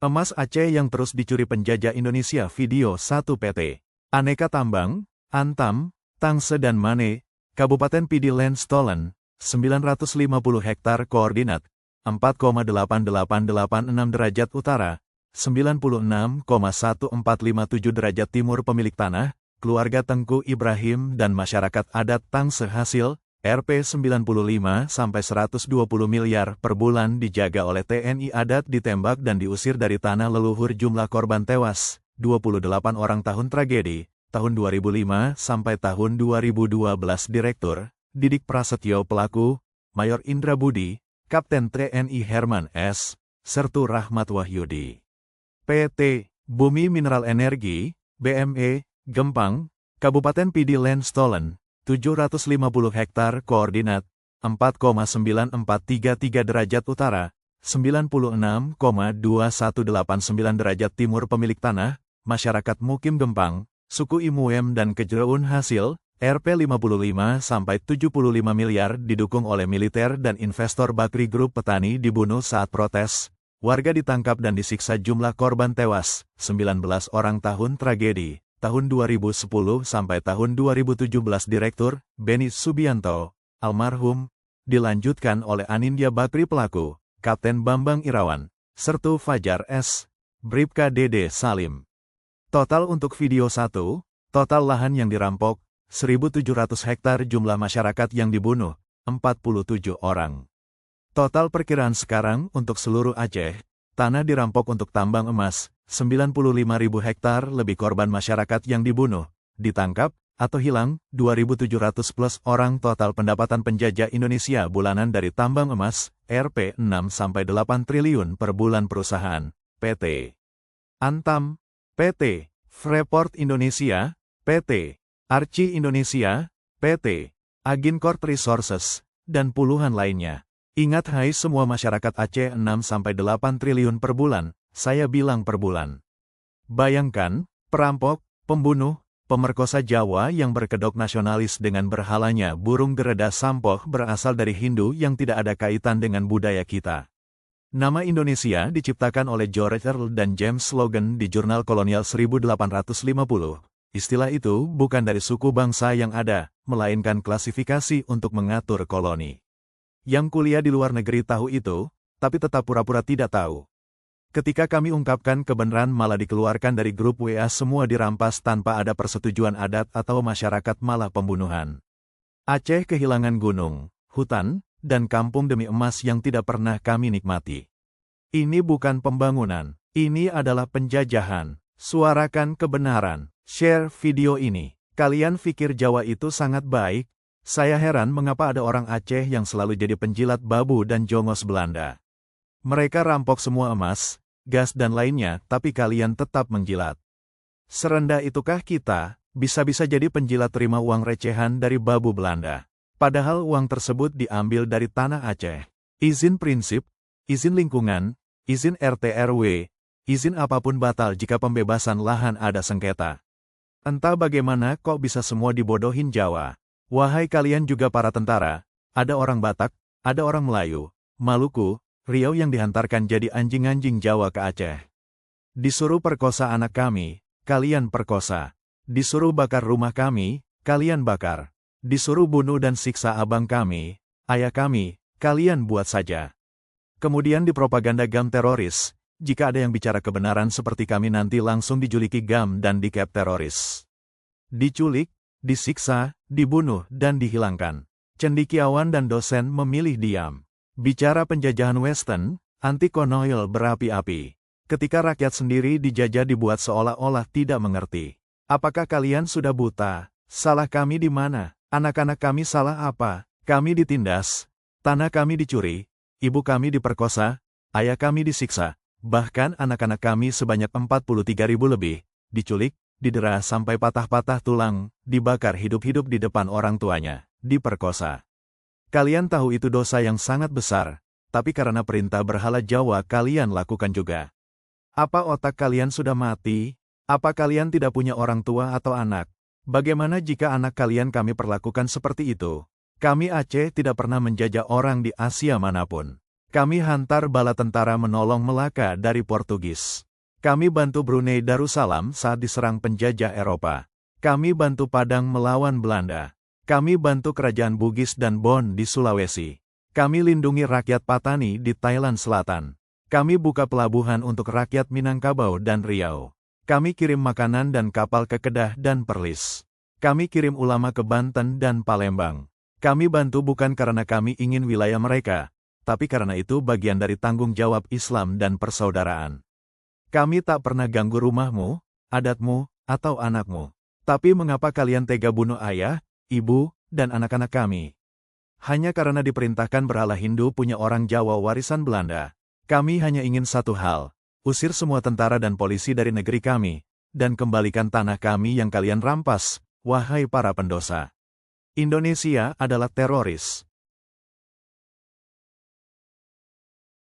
Emas Aceh yang terus dicuri penjajah Indonesia. Video 1 PT Aneka Tambang, Antam, Tangse dan Mane, Kabupaten Pidi Land Stolen, 950 hektar koordinat, 4,88886 derajat utara, 96,1457 derajat timur pemilik tanah, keluarga Tengku Ibrahim dan masyarakat adat Tangse hasil, Rp 95-120 miliar per bulan dijaga oleh TNI adat ditembak dan diusir dari tanah leluhur jumlah korban tewas, 28 orang tahun tragedi, tahun 2005 sampai tahun 2012 Direktur, Didik Prasetyo pelaku, Mayor Indra Budi, Kapten TNI Herman S. Sertu Rahmat Wahyudi. PT Bumi Mineral Energi, BME, Gempang, Kabupaten Pidi Land Stolen, 750 hektar koordinat, 4,9433 derajat utara, 96,2189 derajat timur pemilik tanah, masyarakat Mukim Gempang, suku Imuem dan Kejereun hasil, Rp 55-75 miliar didukung oleh militer dan investor Bakri Group. Petani dibunuh saat protes, warga ditangkap dan disiksa. Jumlah korban tewas, 19 orang tahun tragedi, tahun 2010 sampai tahun 2017 Direktur, Beni Subianto, almarhum, dilanjutkan oleh Anindya Bakri pelaku, Kapten Bambang Irawan, Sertu Fajar S. Bribka Dede Salim. Total untuk video 1, total lahan yang dirampok, 1.700 hektar. Jumlah masyarakat yang dibunuh, 47 orang. Total perkiraan sekarang untuk seluruh Aceh, tanah dirampok untuk tambang emas, 95.000 hektar. Lebih korban masyarakat yang dibunuh, ditangkap, atau hilang, 2.700 plus orang. Total pendapatan penjajah Indonesia bulanan dari tambang emas, Rp 6-8 triliun per bulan. Perusahaan, PT Antam, PT Freeport Indonesia, PT Archi Indonesia, PT Agincourt Resources, dan puluhan lainnya. Ingat hai semua masyarakat Aceh, 6-8 triliun per bulan, saya bilang per bulan. Bayangkan, perampok, pembunuh, pemerkosa Jawa yang berkedok nasionalis dengan berhalanya burung gereda sampoh berasal dari Hindu yang tidak ada kaitan dengan budaya kita. Nama Indonesia diciptakan oleh George Earle dan James Logan di Jurnal Kolonial 1850. Istilah itu bukan dari suku bangsa yang ada, melainkan klasifikasi untuk mengatur koloni. Yang kuliah di luar negeri tahu itu, tapi tetap pura-pura tidak tahu. Ketika kami ungkapkan kebenaran malah dikeluarkan dari grup WA, semua dirampas tanpa ada persetujuan adat atau masyarakat, malah pembunuhan. Aceh kehilangan gunung, hutan, dan kampung demi emas yang tidak pernah kami nikmati. Ini bukan pembangunan, ini adalah penjajahan. Suarakan kebenaran. Share video ini. Kalian pikir Jawa itu sangat baik? Saya heran mengapa ada orang Aceh yang selalu jadi penjilat babu dan jongos Belanda. Mereka rampok semua emas, gas dan lainnya, tapi kalian tetap menjilat. Serendah itukah kita, bisa-bisa jadi penjilat terima uang recehan dari babu Belanda. Padahal uang tersebut diambil dari tanah Aceh. Izin prinsip, izin lingkungan, izin RT RW, izin apapun batal jika pembebasan lahan ada sengketa. Entah bagaimana kok bisa semua dibodohin Jawa. Wahai kalian juga para tentara, ada orang Batak, ada orang Melayu, Maluku, Riau yang dihantarkan jadi anjing-anjing Jawa ke Aceh. Disuruh perkosa anak kami, kalian perkosa. Disuruh bakar rumah kami, kalian bakar. Disuruh bunuh dan siksa abang kami, ayah kami, kalian buat saja. Kemudian dipropaganda GAM teroris. Jika ada yang bicara kebenaran seperti kami nanti langsung dijuliki GAM dan dikep teroris. Diculik, disiksa, dibunuh, dan dihilangkan. Cendekiawan dan dosen memilih diam. Bicara penjajahan Western, anti-kolonial berapi-api. Ketika rakyat sendiri dijajah dibuat seolah-olah tidak mengerti. Apakah kalian sudah buta? Salah kami di mana? Anak-anak kami salah apa? Kami ditindas, tanah kami dicuri, ibu kami diperkosa, ayah kami disiksa. Bahkan anak-anak kami sebanyak 43.000 lebih, diculik, didera sampai patah-patah tulang, dibakar hidup-hidup di depan orang tuanya, diperkosa. Kalian tahu itu dosa yang sangat besar, tapi karena perintah berhala Jawa kalian lakukan juga. Apa otak kalian sudah mati? Apa kalian tidak punya orang tua atau anak? Bagaimana jika anak kalian kami perlakukan seperti itu? Kami Aceh tidak pernah menjajah orang di Asia manapun. Kami hantar bala tentara menolong Melaka dari Portugis. Kami bantu Brunei Darussalam saat diserang penjajah Eropa. Kami bantu Padang melawan Belanda. Kami bantu kerajaan Bugis dan Bon di Sulawesi. Kami lindungi rakyat Patani di Thailand Selatan. Kami buka pelabuhan untuk rakyat Minangkabau dan Riau. Kami kirim makanan dan kapal ke Kedah dan Perlis. Kami kirim ulama ke Banten dan Palembang. Kami bantu bukan karena kami ingin wilayah mereka, tapi karena itu bagian dari tanggung jawab Islam dan persaudaraan. Kami tak pernah ganggu rumahmu, adatmu, atau anakmu. Tapi mengapa kalian tega bunuh ayah, ibu, dan anak-anak kami? Hanya karena diperintahkan berhala Hindu punya orang Jawa warisan Belanda. Kami hanya ingin satu hal, usir semua tentara dan polisi dari negeri kami, dan kembalikan tanah kami yang kalian rampas, wahai para pendosa. Indonesia adalah teroris.